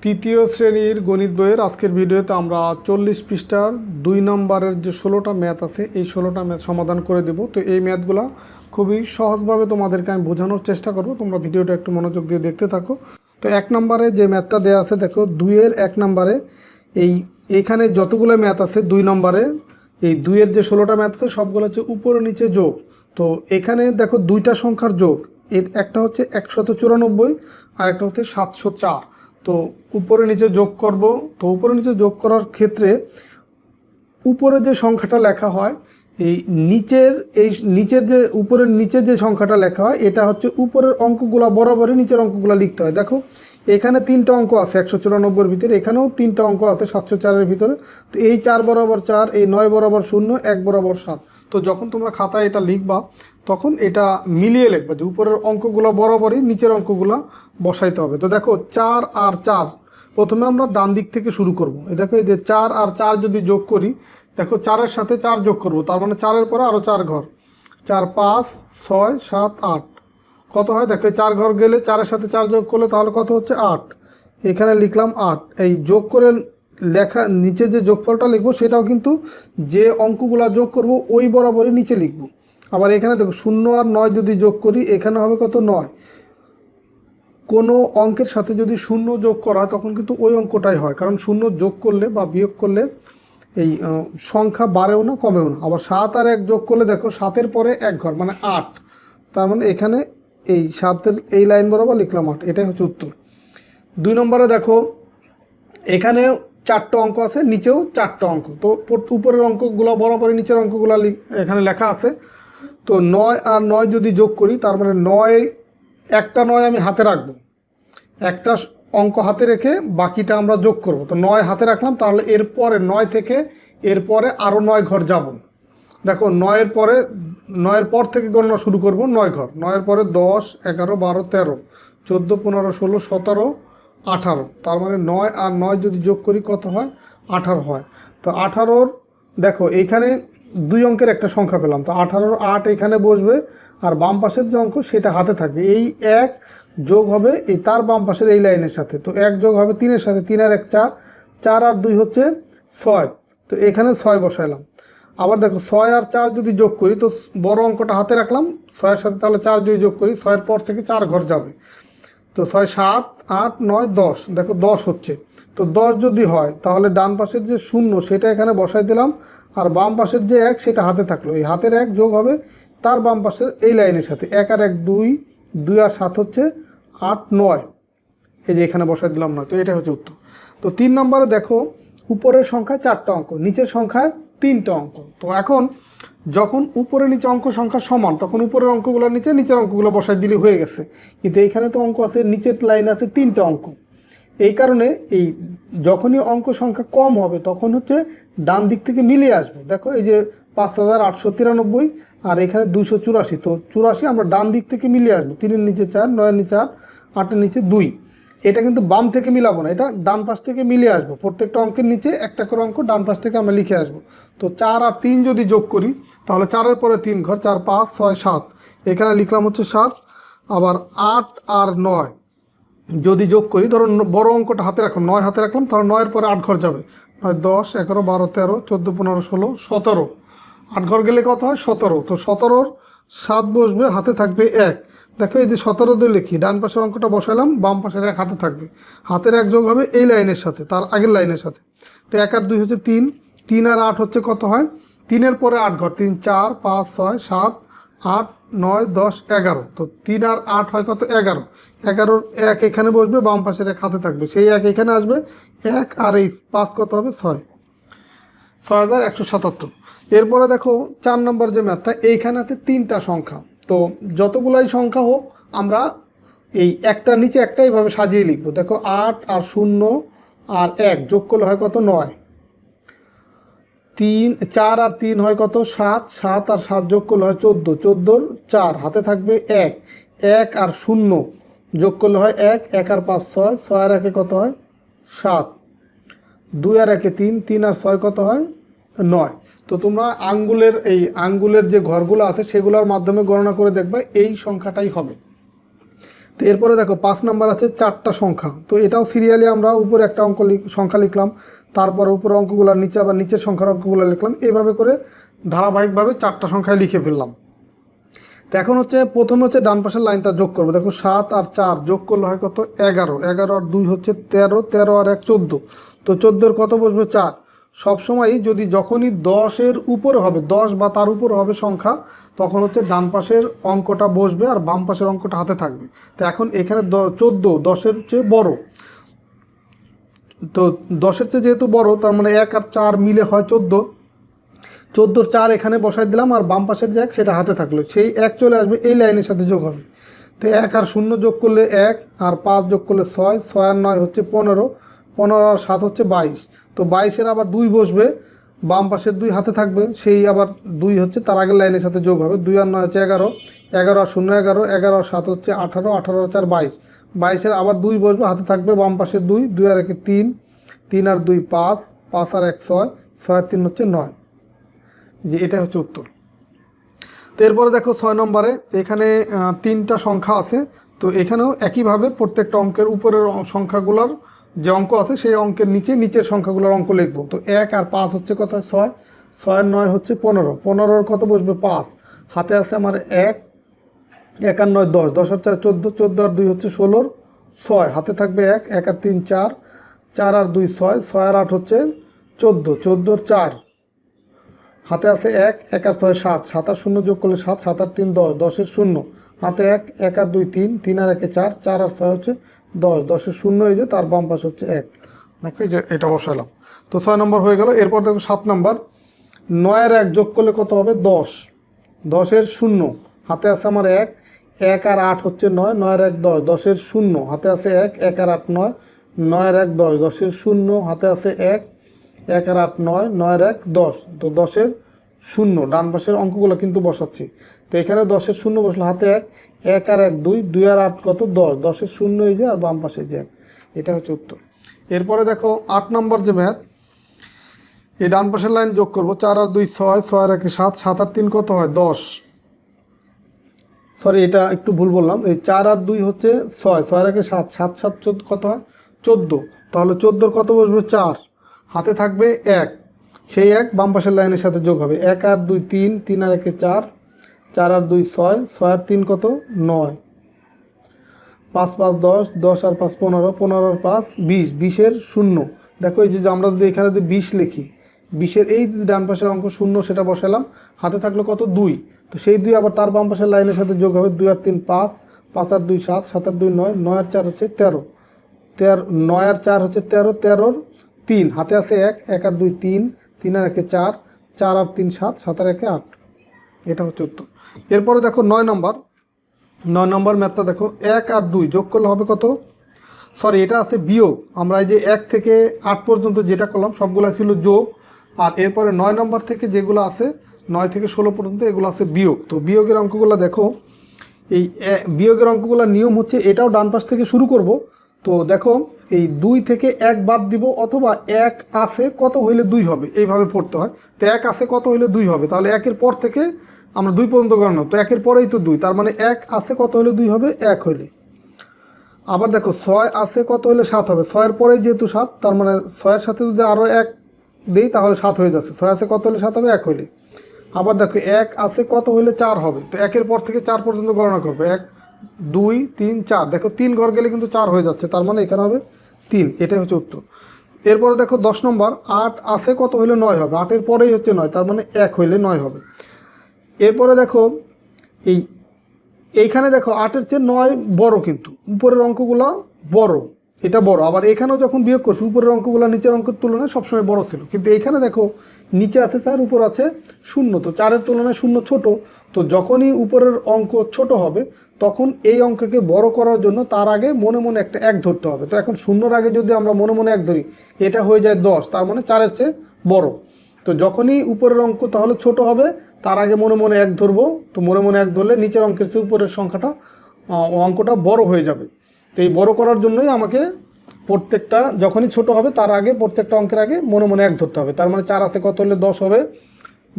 তৃতীয় শ্রেণীর গণিত বইয়ের আজকের ভিডিওতে আমরা 40 পৃষ্ঠার 2 নম্বরের যে 16টা ম্যাথ আছে এই 16টা ম্যাথ সমাধান করে দেব। তো এই ম্যাথগুলো খুবই সহজভাবে তোমাদেরকে আমি বোঝানোর চেষ্টা করব, তোমরা ভিডিওটা একটু মনোযোগ দিয়ে দেখতে থাকো। তো 1 নম্বরে যে ম্যাথটা দেওয়া আছে দেখো 2-এর 1 নম্বরে এইখানে যতগুলো ম্যাথ আছে 2 নম্বরে এই 2-এর যে 16টা ম্যাথ আছে সবগুলো হচ্ছে উপরে নিচে যোগ। তো এখানে দেখো দুইটা সংখ্যার যোগ, একটা হচ্ছে 194 আর একটা হচ্ছে 704। তো উপরে নিচে যোগ করব। তো উপরে নিচে যোগ করার ক্ষেত্রে উপরে যে সংখ্যাটা লেখা হয় এই নিচের যে উপরের নিচে যে সংখ্যাটা লেখা হয় এটা হচ্ছে উপরের অঙ্কগুলো বরাবরই নিচের অঙ্কগুলো লিখতে হয়। দেখো এখানে 3টা অঙ্ক আছে 194-এর ভিতরে, এখানেও 3টা অঙ্ক আছে 704-এর ভিতরে। তো এই 4 বরাবর 4, এই 9 বরাবর 0, 1 বরাবর 7। তো যখন তোমরা খাতায় এটা লিখবা তখন এটা মিলিয়ে লিখবা যে উপরের অঙ্কগুলো বরাবরই নিচের অঙ্কগুলো বসাইতে হবে। তো দেখো 4 আর 4, প্রথমে আমরা ডান দিক থেকে শুরু করব। দেখো এই যে 4 আর 4 যদি যোগ করি, দেখো 4-এর সাথে 4 যোগ করব, তার মানে 4-এর পরে আরও 4 ঘর, 4, 5, 6, 7, 8 কত হয় দেখো 4 ঘর গেলে 4-এর সাথে 4 যোগ করলে তাহলে কত হচ্ছে 8। এখানে লিখলাম 8। এই যোগ করে লেখা নিচে যে যোগফলটা লিখবো সেটাও কিন্তু যে অঙ্কগুলো যোগ করব ওই বরাবরই নিচে লিখব। আবার এখানে দেখো 0 আর 9 যদি যোগ করি এখানে হবে কত 9। কোনো অঙ্কের সাথে যদি 0 যোগ করা হয় তখন কিন্তু ওই অঙ্কটাই হয়, কারণ 0 যোগ করলে বা বিয়োগ করলে এই সংখ্যা বাড়েও না কমেও না। আবার 7 আর 1 যোগ করলে দেখো 7-এর পরে 1 ঘর মানে 8, তার মানে এখানে এই 7-এর এই লাইন বরাবর লিখলাম 8। এটাই হচ্ছে উত্তর। 2 নম্বরে দেখো এখানে 4টা অঙ্ক আছে, নিচেও 4টা অঙ্ক। তো উপরের অঙ্কগুলো বরাবরই নিচের অঙ্কগুলো এখানে লেখা আছে। তো 9 আর 9 যদি যোগ করি তার মানে 9, একটা 9 আমি হাতে রাখবো, একটা অঙ্ক হাতে রেখে বাকিটা আমরা যোগ করব। তো 9 হাতে রাখলাম, তাহলে এরপরে 9 থেকে এরপরে আরও 9 ঘর যাব। দেখো 9-এর পর থেকে গণনা শুরু করব, 9 ঘর। 9-এর পরে 10, 11, 12, 13, 14, 15, 16, 17, 18, তার মানে 9 আর 9 যদি যোগ করি কত হয় 18 হয়। তো 18-র দেখো এইখানে 2 অঙ্কের একটা সংখ্যা পেলাম। তো 18-র 8 এখানে বসবে আর বাম পাশের যে অঙ্ক সেটা হাতে থাকবে। এই 1 যোগ হবে এই তার বাম পাশের এই লাইনের সাথে। তো 1 যোগ হবে 3-এর সাথে, 3 আর 1 4, 4 আর 2 হচ্ছে 6। তো এখানে 6 বসাইলাম। আবার দেখো 6 আর 4 যদি যোগ করি, তো বড় অঙ্কটা হাতে রাখলাম, 6-এর সাথে তাহলে 4 যদি যোগ করি 6-এর পর থেকে 4 ঘর যাবে। তো 6, 7, 8, 9, 10, দেখো 10 হচ্ছে। তো 10 যদি হয় তাহলে ডান পাশের যে 0 সেটা এখানে বসাই দিলাম, আর বাম পাশের যে 1 সেটা হাতে থাকলো। এই হাতের 1 যোগ হবে তার বাম পাশের এই লাইনের সাথে, 1 আর 1 2, 2 আর 7 হচ্ছে 8, 9, এই যে এখানে বসাই দিলাম 9। তো এটা হচ্ছে উত্তর। তো 3 নম্বরে দেখো উপরের সংখ্যায় 4টা অঙ্ক, নিচের সংখ্যায় 3টা অঙ্ক। তো এখন যখন উপরে নিচে অঙ্ক সংখ্যা সমান তখন উপরের অঙ্কগুলো নিচে, নিচের অঙ্কগুলো বসাই দিলে হয়ে গেছে। কিন্তু এইখানে তো অঙ্ক আছে, নিচের লাইনে আছে 3টা অঙ্ক। এই কারণে এই যখনই অঙ্ক সংখ্যা কম হবে তখন হচ্ছে ডান দিক থেকে মিলিয়ে আসবে। দেখো এই যে 5893 আর এখানে 284। তো 84 আমরা ডান দিক থেকে মিলিয়ে আসবো। 3-এর নিচে 4, 9-এর নিচে 8, 8-এর নিচে 2। এটা কিন্তু বাম থেকে মিলাবো না, এটা ডান পাশ থেকে মিলিয়ে আসবো। প্রত্যেকটা অঙ্কের নিচে একটা করে অঙ্ক ডান পাশ থেকে আমরা লিখে আসবো। তো 4 আর 3 যদি যোগ করি তাহলে 4-এর পরে 3 ঘর, 4, 5, 6, 7, এখানে লিখলাম হচ্ছে 7। আবার 8 আর 9 যদি যোগ করি, ধরো বড় অঙ্কটা হাতে রাখলাম, 9 হাতে রাখলাম, তাহলে 9-এর পরে 8 ঘর যাবে, 10, 11, 12, 13, 14, 15, 16, 17, 8 ঘর গেলে কত হয় 17। তো 17-র 7 বসবে, হাতে থাকবে 1। দেখো এই যে 17 দিয়ে লিখি, ডান পাশের অঙ্কটা বসালাম, বাম পাশের 1 হাতে থাকবে, হাতের 1 যোগ হবে এই লাইনের সাথে, তার আগের লাইনের সাথে। তো 1 আর 2 হচ্ছে 3, 3 আর 8 হচ্ছে কত হয় 3-এর পরে 8 ঘর, 3, 4, 5, 6, 7, 8, 9, 10, 11। তো 3 আর 8 হয় কত 11। 11-র 1 এখানে বসবে, বাম পাশের 1 হাতে থাকবে, সেই 1 এখানে আসবে, 1 আর এই 5 কত হবে 6, 6177। এরপরে দেখো 4 নম্বর যে ম্যাথটা, এইখানে আছে 3টা সংখ্যা। তো যতগুলাই সংখ্যা হোক আমরা এই একটা নিচে একটা এইভাবে সাজিয়ে লিখবো। দেখো 8 আর 0 আর 1 যোগ করলে হয় কত 9, 4 আর 3 হয় কত 7, 7 আর 7 যোগ করলে হয় 14, 14-র 4 হাতে থাকবে 1, 1 আর 0 যোগ করলে হয় 1, 1 আর 5, 6, 6 আর 1 কত হয় 7, 2 আর 1 3, 3 আর 6 কত হয় 9। তো তোমরা আঙ্গুলের যে ঘরগুলো আছে সেগুলোর মাধ্যমে গণনা করে দেখবে এই সংখ্যাটাই হবে। তো তো এরপরে দেখো 5 নাম্বার আছে 4টা সংখ্যা। তো এটাও সিরিয়ালি আমরা উপরে একটা সংখ্যা লিখলাম, তারপর উপরে অঙ্কগুলোর নিচে আবার নিচের সংখ্যার অঙ্কগুলো লিখলাম, এইভাবে করে ধারাবাহিকভাবে 4টা সংখ্যায় লিখে ফেললাম। তো এখন হচ্ছে প্রথমে হচ্ছে ডান পাশের লাইনটা যোগ করবো। দেখো 7 আর 4 যোগ করলে হয় কত? 11। 11 আর 2 হচ্ছে 13, 13 আর 1 14। তো 14-র কত বসবে? 4। সবসময়ই যখনই 10-এর উপরে হবে, 10 বা তার উপরে হবে সংখ্যা, তখন হচ্ছে ডান পাশের অঙ্কটা বসবে আর বাম পাশের অঙ্কটা হাতে থাকবে। তো এখন এখানে 14 10-এর চেয়ে বড়, তো 10-এর চেয়ে যেহেতু বড়, তার মানে 1 আর 4 মিলে হয় 14। 14-র 4 এখানে বসাই দিলাম, আর বাম পাশের যে 1 সেটা হাতে থাকলো, সেই 1 চলে আসবে এই লাইনের সাথে যোগ হবে। তো 1 আর 0 যোগ করলে 1, আর 5 যোগ করলে 6, 6 আর 9 হচ্ছে 15, 15 আর 7 হচ্ছে 22। তো 22-এর আবার 2 বসবে, বাম পাশের 2 হাতে থাকবে, সেই আবার 2 হচ্ছে তার আগের লাইনের সাথে যোগ হবে। 2 আর 9 হচ্ছে 11, 11 আর 0 11, 11 আর 7 হচ্ছে 18, 18 আর 4 22, 22-এর আবার 2 বসবে, হাতে থাকবে বাম পাশের 2, 2 আর 1 3, 3 আর 2 5, 5 আর 1 6, 6 আর 3 হচ্ছে 9। যে এটা হচ্ছে উত্তর। তো এরপরে দেখো 6 নম্বরে এখানে 3টা সংখ্যা আছে। তো এখানেও একইভাবে প্রত্যেকটা অঙ্কের উপরের সংখ্যাগুলোর যে অঙ্ক আছে সেই অঙ্কের নিচের সংখ্যাগুলোর অঙ্ক লিখব। তো 1 আর 5 হচ্ছে কত? 6, 6 আর 9 হচ্ছে 15, 15-র কত বসবে? 5, হাতে আছে আমার 1, 1 আর 9 10, 10 আর 4 14, 14 আর 2 হচ্ছে 16, 6 হাতে থাকবে 1, 1 আর 3 4, 4 আর 2 6, 6 আর 8 হচ্ছে 14, 14 আর 4 হাতে আছে 1, 1 আর 6 7, 7 আর 0 যোগ করলে 7, 7 আর 3 10, 10-এর 0 হাতে 1, 1 আর 2 3, 3 আর 1 4, 4 আর 6 হচ্ছে 10, 10-এর 0 এই যে তার বাম পাশে হচ্ছে 1। দেখো এই যে এটা বসালাম। তো 6 নম্বর হয়ে গেল। এরপর দেখো 7 নম্বর, 9 আর 1 যোগ করলে কত হবে? 10, 10-এর 0 হাতে আছে আমার 1, 1 আর 8 হচ্ছে 9, 9 আর 1 10, 10-এর 0 হাতে আছে 1, 1 আর 8 9, 9 আর 1 10, 10-এর 0 হাতে আছে 1, 1 আর 8 9, 9 আর 1 10। তো 10-এর 0 ডান পাশের অঙ্কগুলো কিন্তু বসাচ্ছি। তো এখানে 10-এর 0 বসলো, হাতে 1, 1 আর 1 2, 2 আর 8 কত? 10, 10-এর 0 এই যে আর বাম পাশে যে 1। এটা হচ্ছে উত্তর। এরপরে দেখো 8 নম্বর যে ম্যাথ, এই ডান পাশের লাইন যোগ করবো। 4 আর 2 6, 6 আর 1 7, 7 আর 3 কত হয়? 10। সরি, এটা একটু ভুল বললাম। এই 4 আর 2 হচ্ছে 6, 6 আর 1 7, 7 7 14 কত হয়? 14। তাহলে 14-র কত বসবে? 4, হাতে থাকবে 1, সেই 1 বাম পাশের লাইনের সাথে যোগ হবে। 1 আর 2 3, 3 আর 1 4, 4 আর 2 6, 6 আর 3 কত? 9, 5 5 10, 10 আর 5 15, 15 আর 5 20, 20-এর 0। দেখো এই যে আমরা যদি এখানে যদি 20 লিখি, 20-এর এই ডান পাশের অঙ্ক 0 সেটা বসালাম, হাতে থাকলো কত? 2। তো সেই 2 আবার তার বাম পাশের লাইনের সাথে যোগ হবে। 2 আর 3 5, 5 আর 2 7, 7 আর 2 9, 9 আর 4 হচ্ছে 13, 9 আর 4 হচ্ছে 13, 13-র 3 হাতে আছে 1, 1 আর 2 3, 3 আর 1 4, 4 আর 3 7, 7 আর 1 8। এটা হচ্ছে উত্তর। এরপরে দেখো 9 নম্বর ম্যাথটা দেখো। 1 আর 2 যোগ করলে হবে কত? সরি, এটা আছে বিয়োগ। আমরা এই যে 1 থেকে 8 পর্যন্ত যেটা করলাম সবগুলো ছিল যোগ, আর এরপরে 9 নম্বর থেকে যেগুলো আছে 9 থেকে 16 পর্যন্ত এগুলো আছে বিয়োগ। তো বিয়োগের অঙ্কগুলো দেখো, এই বিয়োগের অঙ্কগুলোর নিয়ম হচ্ছে, এটাও ডান পাশ থেকে শুরু করব। তো দেখো এই 2 থেকে 1 বাদ দিব, অথবা 1 আছে কত হইলে 2 হবে, এইভাবে পড়তে হয়। তো 1 আছে কত হইলে 2 হবে, তাহলে 1-এর পর থেকে আমরা 2 পর্যন্ত গণনা। তো 1-এর পরেই তো 2, তার মানে 1 আছে কত হলে 2 হবে? 1 হইলে। আবার দেখো 6 আছে কত হলে 7 হবে, 6-এর পরেই যেহেতু 7, তার মানে 6-এর সাথে যদি আরও 1 দিই তাহলে 7 হয়ে যাচ্ছে। 6 আছে কত হলে 7 হবে? 1 হইলে। আবার দেখো 1 আছে কত হইলে 4 হবে, তো 1-এর পর থেকে 4 পর্যন্ত গণনা করবে। 1 2 3 4, দেখো 3 ঘর গেলে কিন্তু 4 হয়ে যাচ্ছে, তার মানে এখানে হবে 3। এটাই হচ্ছে উত্তর। এরপরে দেখো 10 নম্বর, 8 আছে কত হইলে 9 হবে, 8-এর পরেই হচ্ছে 9, তার মানে 1 হইলে 9 হবে। এরপরে দেখো এইখানে দেখো 8-এর চেয়ে 9 বড়, কিন্তু উপরের অঙ্কগুলো বড়, এটা বড়। আবার এখানেও যখন বিয়োগ করছি, উপরের অঙ্কগুলো নিচের অঙ্কের তুলনায় সবসময় বড় ছিল, কিন্তু এইখানে দেখো নিচে আছে 4, উপর আছে 0, তো 4-এর তুলনায় 0 ছোট। তো যখনই উপরের অঙ্ক ছোট হবে, তখন এই অঙ্ককে বড় করার জন্য তার আগে মনে মনে একটা 1 ধরতে হবে। তো এখন 0-র আগে যদি আমরা মনে মনে 1 ধরি, এটা হয়ে যায় 10, তার মানে 4-এর চেয়ে বড়। তো যখনই উপরের অঙ্ক তাহলে ছোট হবে, তার আগে মনে মনে 1 ধরবো। তো মনে মনে 1 ধরলে নিচের অঙ্কের চেয়ে উপরের সংখ্যাটা অঙ্কটা বড় হয়ে যাবে। তো এই বড় করার জন্যই আমাকে প্রত্যেকটা যখনই ছোট হবে তার আগে প্রত্যেকটা অঙ্কের আগে মনে মনে 1 ধরতে হবে। তার মানে 4 আছে কত হলে 10 হবে,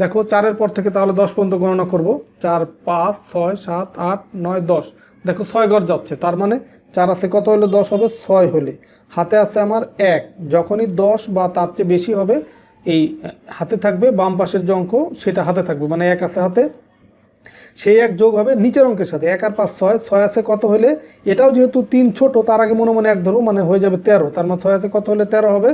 দেখো 4-এর পর থেকে তাহলে 10 পর্যন্ত গণনা করব। 4 5 6 7 8 9 10, দেখো 6 ঘর যাচ্ছে, তার মানে 4 আছে কত হলে 10 হবে, 6 হলে। হাতে আছে আমার 1, যখনই 10 বা তার চেয়ে বেশি হবে এই হাতে থাকবে, বাম পাশের যে অঙ্ক সেটা হাতে থাকবে, মানে 1 আছে হাতে, সেই 1 যোগ হবে নিচের অঙ্কের সাথে। 1 আর 5 6, 6 আছে কত হলে, এটাও যেহেতু 3 ছোট তার আগে মনে মনে 1 ধরবো, মানে হয়ে যাবে 13, তার মানে 6 আছে কত হলে 13 হবে।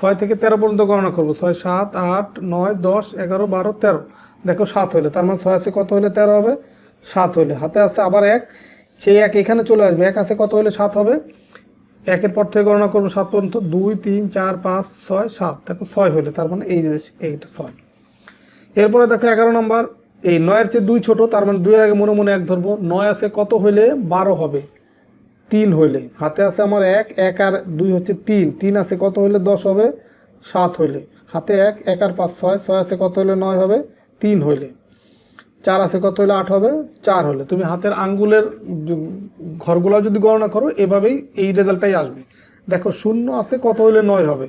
6 থেকে 13 পর্যন্ত গণনা করবো, 6 7 8 9 10 11 12 13, দেখো 7 হলে, তার মানে 6 আছে কত হলে 13 হবে, 7 হলে। হাতে আছে আবার 1, সেই 1 এখানে চলে আসবে, 1 আছে কত হলে 7 হবে, 1-এর পর থেকে গণনা করবো 7 পর্যন্ত, 2 3 4 5 6 7, দেখো 6 হলে, তার মানে এইটা 6। এরপরে দেখো 11 নম্বর, এই 9-এর চেয়ে 2 ছোট, তার মানে 2-এর আগে মনে মনে 1 ধরবো। 9 আছে কত হলে 12 হবে, 3 হলে। হাতে আছে আমার 1, 1 আর 2 হচ্ছে 3, 3 আছে কত হলে 10 হবে, 7 হলে। হাতে 1, 1 আর 5 6, 6 আছে কত হলে 9 হবে, 3 হলে। 4 আছে কত হলে 8 হবে, 4 হলে। তুমি হাতের আঙ্গুলের ঘরগুলো যদি গণনা করো এভাবেই এই রেজাল্টটাই আসবে। দেখো 0 আছে কত হলে 9 হবে,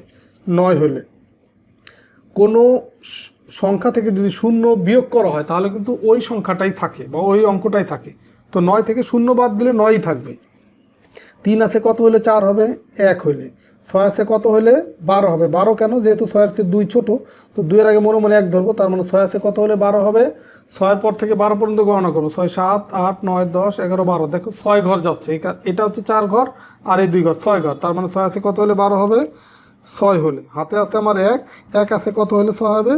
9 হলে। কোনো সংখ্যা থেকে যদি 0 বিয়োগ করা হয় তাহলে কিন্তু ওই সংখ্যাটাই থাকে বা ওই অঙ্কটাই থাকে, তো 9 থেকে 0 বাদ দিলে 9ই থাকবে। 3 আছে কত হলে 4 হবে, 1 হলে। 6 আছে কত হলে 12 হবে, 12 কেন, যেহেতু 6-এর চেয়ে 2 ছোট, তো 2-এর আগে মনে মনে 1 ধরবো, তার মানে 6 আছে কত হলে 12 হবে। 6-এর পর থেকে 12 পর্যন্ত গণনা করবো, 6 7 8 9 10 11 12, দেখো 6 ঘর যাচ্ছে, এটা হচ্ছে 4 ঘর আর এই 2 ঘর, 6 ঘর, তার মানে 6 আছে কত হলে 12 হবে, 6 হলে। হাতে আছে আমার 1, 1 আছে কত হলে 6 হবে,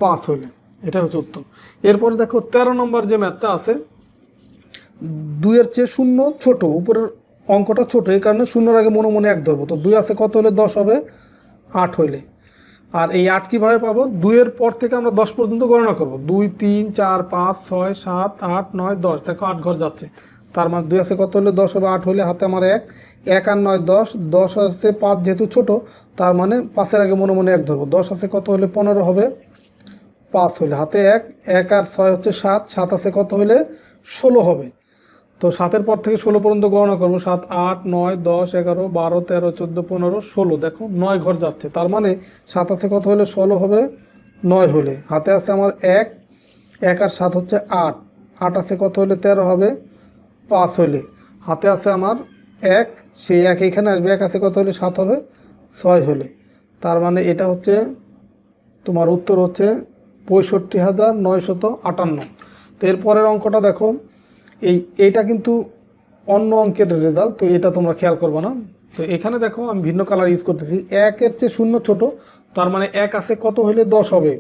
5 হলে। এটা হচ্ছে উত্তর। এরপরে দেখো 13 নম্বর যে ম্যাথটা আছে, 2-এর চেয়ে 0 ছোট, উপরের অঙ্কটা ছোট, এই কারণে 0-এর আগে মনে মনে 1 ধরবো, তো 2 আছে কত হলে 10 হবে, 8 হইলে। আর এই 8 কীভাবে পাবো, 2-এর পর থেকে আমরা 10 পর্যন্ত গণনা করবো, 2 3 4 5 6 7 8 9 10, দেখো 8 ঘর যাচ্ছে, তার মানে 2 আছে কত হলে 10 হবে, 8 হলে। হাতে আমার 1, 1 আর 9 10, 10 আছে 5 যেহেতু ছোট, তার মানে 5-এর আগে মনে মনে 1 ধরবো, 10 আছে কত হলে 15 হবে, 5 হলে। হাতে 1, 1 আর 6 হচ্ছে 7, 7 আছে কত হলে 16 হবে, তো 7-এর পর থেকে 16 পর্যন্ত গণনা করবো, 7 8 9 10 11 12 13 14 15 16, দেখো 9 ঘর যাচ্ছে, তার মানে 7 আছে কত হলে 16 হবে, 9 হলে। হাতে আছে আমার 1, 1 আর 7 হচ্ছে 8, 8 আছে কত হলে 13 হবে, 5 হলে। হাতে আছে আমার 1, সেই 1 এখানে আসবে, 1 আছে কত হলে 7 হবে, 6 হলে। তার মানে এটা হচ্ছে তোমার উত্তর হচ্ছে 65,958। তো এরপরের অঙ্কটা দেখো, এইটা কিন্তু অন্য অঙ্কের রেজাল্ট, তো এটা তোমরা খেয়াল করবে না। তো এখানে দেখো আমি ভিন্ন কালার ইউজ করতেছি, 1-এর চেয়ে 0 ছোট, তার মানে 1 আছে কত হলে 10 হবে,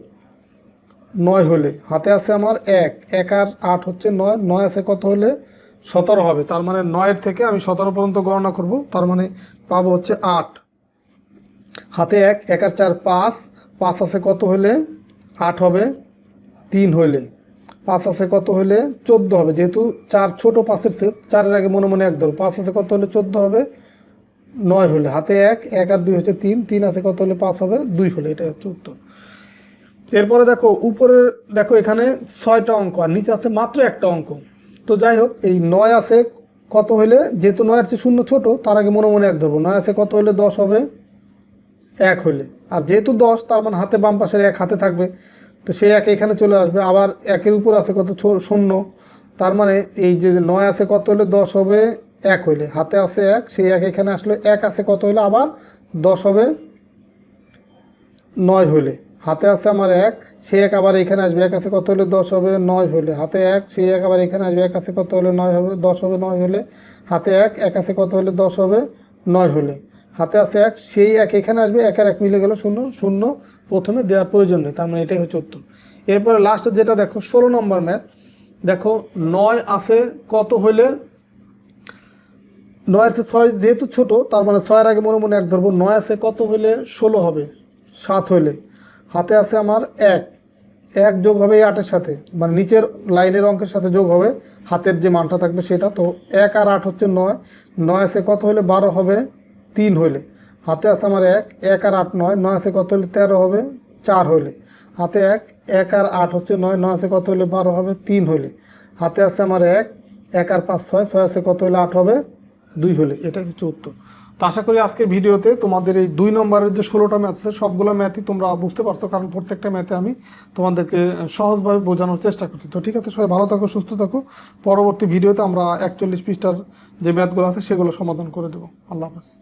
9 হলে। হাতে আছে আমার 1, 1 আর 8 হচ্ছে 9, 9 আছে কত হলে 17 হবে, তার মানে 9-এর থেকে আমি 17 পর্যন্ত গণনা করব, তার মানে পাবো হচ্ছে 8। হাতে 1, 1 আর 4 5, 5 আছে কত হলে 8 হবে, 3 হলে। 5 আছে কত হলে 14 হবে, যেহেতু 4 ছোট 5-এর চেয়ে, 4-এর আগে মনে মনে 1 ধরো, 5 আছে কত হলে 14 হবে, 9 হলে। হাতে 1, 1 আর 2 হচ্ছে 3, 3 আছে কত হলে 5 হবে, 2 হলে। এটা হচ্ছে উত্তর। এরপরে দেখো উপরে, দেখো এখানে 6টা অঙ্ক আর নিচে আছে মাত্র একটা অঙ্ক, তো যাই হোক, এই 9 আছে কত হলে, যেহেতু 9-এর চেয়ে 0 ছোট, তার আগে মনে মনে 1 ধরবো, 9 আছে কত হলে 10 হবে, 1 হলে। আর যেহেতু 10, তার মানে হাতে বাম পাশের 1 হাতে থাকবে, তো সেই 1 এখানে চলে আসবে। আবার 1-এর উপর আছে কত 0, তার মানে এই যে 9 আছে কত হলে 10 হবে, 1 হলে। হাতে আছে 1, সেই 1 এখানে আসলে, 1 আছে কত হলে আবার 10 হবে, 9 হলে। হাতে আছে আমার 1, সেই 1 আবার এখানে আসবে, 1 আছে কত হলে 10 হবে, 9 হলে। হাতে 1, সেই 1 আবার এখানে আসবে, 1 আছে কত হলে 9 হবে, 10 হবে, 9 হলে। হাতে 1, 1 আছে কত হলে 10 হবে, 9 হলে। হাতে আছে 1, সেই 1 এখানে আসবে, 1 আর 1 মিলে গেল 0, 0 প্রথমে দেওয়ার প্রয়োজন নেই, তার মানে এটাই হচ্ছে উত্তর। এরপরে লাস্টে যেটা দেখো 16 নম্বর ম্যাথ, দেখো 9 আছে কত হলে, 9-এর চেয়ে 6 যেহেতু ছোট, তার মানে 6-এর আগে মনে মনে 1 ধরবো, 9 আছে কত হলে 16 হবে, 7 হলে। হাতে আছে আমার 1, 1 যোগ হবে এই 8-এর সাথে, মানে নিচের লাইনের অঙ্কের সাথে যোগ হবে, হাতের যে মানটা থাকবে সেটা, তো 1 আর 8 হচ্ছে 9, 9 আছে কত হলে 12 হবে, 3 হলে। হাতে আছে আমার 1, 1 আর 8 9, 9 আছে কত হলে 13 হবে, 4 হলে। হাতে 1, 1 আর 8 হচ্ছে 9, 9 আছে কত হলে 12 হবে, 3 হলে। হাতে আছে আমার 1, 1 আর 5 6, 6 আছে কত হলে 8 হবে, 2 হলে। এটাই হচ্ছে উত্তর। তো আশা করি আজকের ভিডিওতে তোমাদের এই 2 নম্বরের যে 16টা ম্যাথ আছে সবগুলো ম্যাথই তোমরা বুঝতে পারছো, কারণ প্রত্যেকটা ম্যাথে আমি তোমাদেরকে সহজভাবে বোঝানোর চেষ্টা করছি। তো ঠিক আছে, সবাই ভালো থাকো, সুস্থ থাকো। পরবর্তী ভিডিওতে আমরা 41 পৃষ্ঠার যে ম্যাথগুলো আছে সেগুলো সমাধান করে দেবো। আল্লাহ হাফেজ।